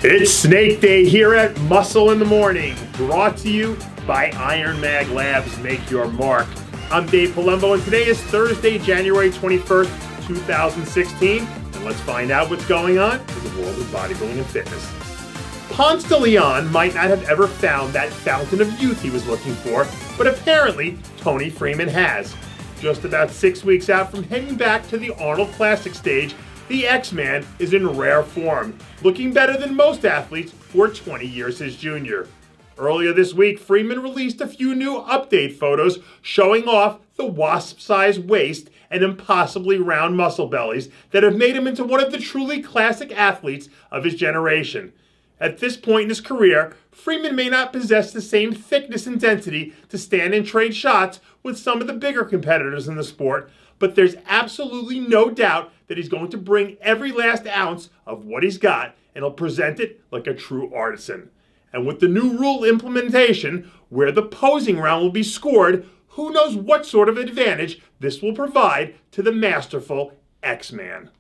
It's Snake Day here at Muscle in the Morning, brought to you by IronMag Labs. Make your mark. I'm Dave Palumbo, and today is Thursday, January 21st, 2016. And let's find out what's going on in the world of bodybuilding and fitness. Ponce de Leon might not have ever found that fountain of youth he was looking for, but apparently Tony Freeman has. Just about 6 weeks out from heading back to the Arnold Classic stage, the X-Man is in rare form, looking better than most athletes who are 20 years his junior. Earlier this week, Freeman released a few new update photos showing off the wasp-sized waist and impossibly round muscle bellies that have made him into one of the truly classic athletes of his generation. At this point in his career, Freeman may not possess the same thickness and density to stand and trade shots with some of the bigger competitors in the sport, but there's absolutely no doubt that he's going to bring every last ounce of what he's got, and he'll present it like a true artisan. And with the new rule implementation, where the posing round will be scored, who knows what sort of advantage this will provide to the masterful X-Man.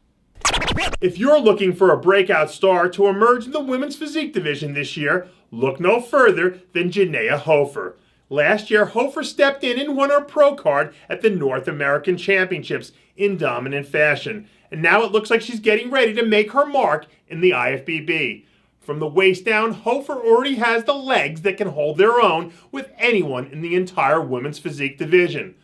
If you're looking for a breakout star to emerge in the women's physique division this year, look no further than Jenayahofer. Last year, Hofer stepped in and won her pro card at the North American Championships in dominant fashion. And now it looks like she's getting ready to make her mark in the IFBB. From the waist down, Hofer already has the legs that can hold their own with anyone in the entire women's physique division.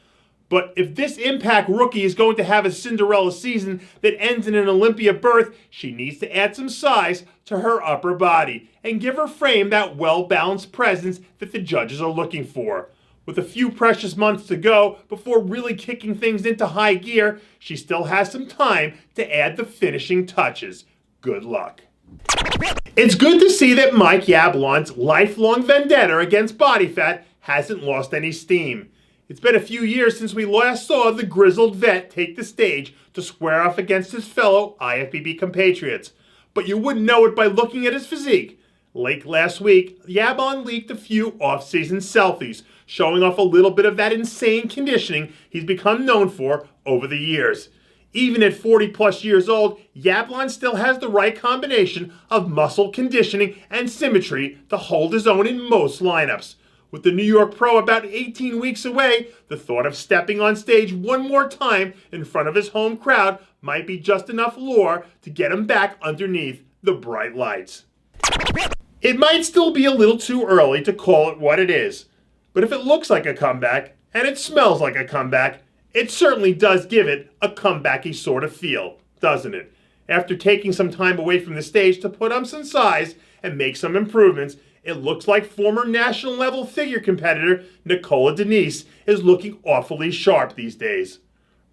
But if this Impact rookie is going to have a Cinderella season that ends in an Olympia berth, she needs to add some size to her upper body and give her frame that well-balanced presence that the judges are looking for. With a few precious months to go before really kicking things into high gear, she still has some time to add the finishing touches. Good luck. It's good to see that Mike Yablon's lifelong vendetta against body fat hasn't lost any steam. It's been a few years since we last saw the grizzled vet take the stage to square off against his fellow IFBB compatriots. But you wouldn't know it by looking at his physique. Late last week, Yablon leaked a few off-season selfies, showing off a little bit of that insane conditioning he's become known for over the years. Even at 40-plus years old, Yablon still has the right combination of muscle conditioning and symmetry to hold his own in most lineups. With the New York Pro about 18 weeks away, the thought of stepping on stage one more time in front of his home crowd might be just enough lure to get him back underneath the bright lights. It might still be a little too early to call it what it is, but if it looks like a comeback and it smells like a comeback, it certainly does give it a comebacky sort of feel, doesn't it? After taking some time away from the stage to put on some size and make some improvements, it looks like former national level figure competitor Nicola Denise is looking awfully sharp these days.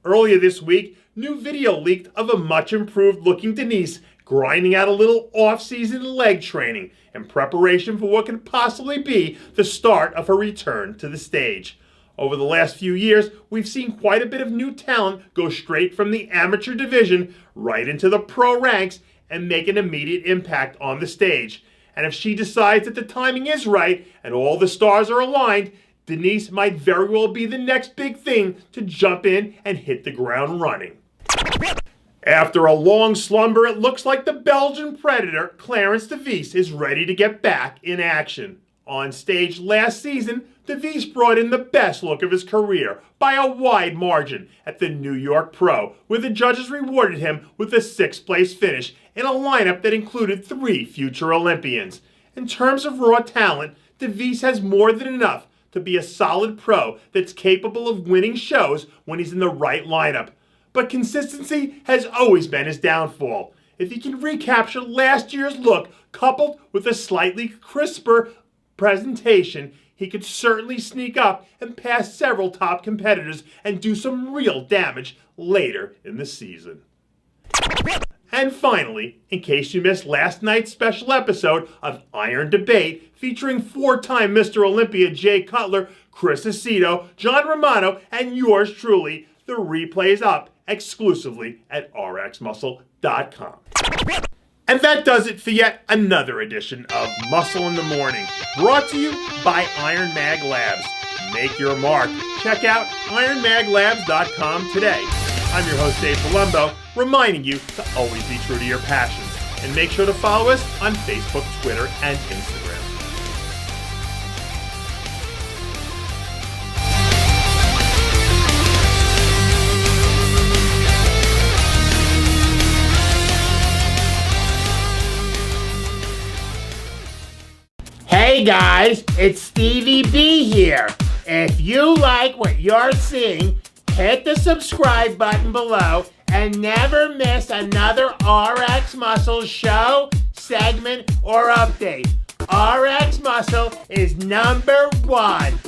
Earlier this week, new video leaked of a much improved looking Denise grinding out a little off-season leg training in preparation for what could possibly be the start of her return to the stage. Over the last few years, we've seen quite a bit of new talent go straight from the amateur division right into the pro ranks and make an immediate impact on the stage. And if she decides that the timing is right and all the stars are aligned, Denise might very well be the next big thing to jump in and hit the ground running. After a long slumber, it looks like the Belgian Predator, Clarence Devis, is ready to get back in action. On stage last season, Devis brought in the best look of his career by a wide margin at the New York Pro, where the judges rewarded him with a 6th place finish in a lineup that included 3 future Olympians. In terms of raw talent, Devis has more than enough to be a solid pro that's capable of winning shows when he's in the right lineup. But consistency has always been his downfall. If he can recapture last year's look coupled with a slightly crisper presentation, he could certainly sneak up and pass several top competitors and do some real damage later in the season. And finally, in case you missed last night's special episode of Iron Debate featuring 4-time Mr. Olympia Jay Cutler, Chris Aceto, John Romano, and yours truly, the replay is up exclusively at rxmuscle.com. And that does it for yet another edition of Muscle in the Morning, brought to you by IronMag Labs. Make your mark. Check out ironmaglabs.com today. I'm your host, Dave Palumbo, reminding you to always be true to your passions. And make sure to follow us on Facebook, Twitter, and Instagram. Hey guys, it's Stevie B here. If you like what you're seeing, hit the subscribe button below and never miss another RX Muscle show, segment, or update. RX Muscle is #1.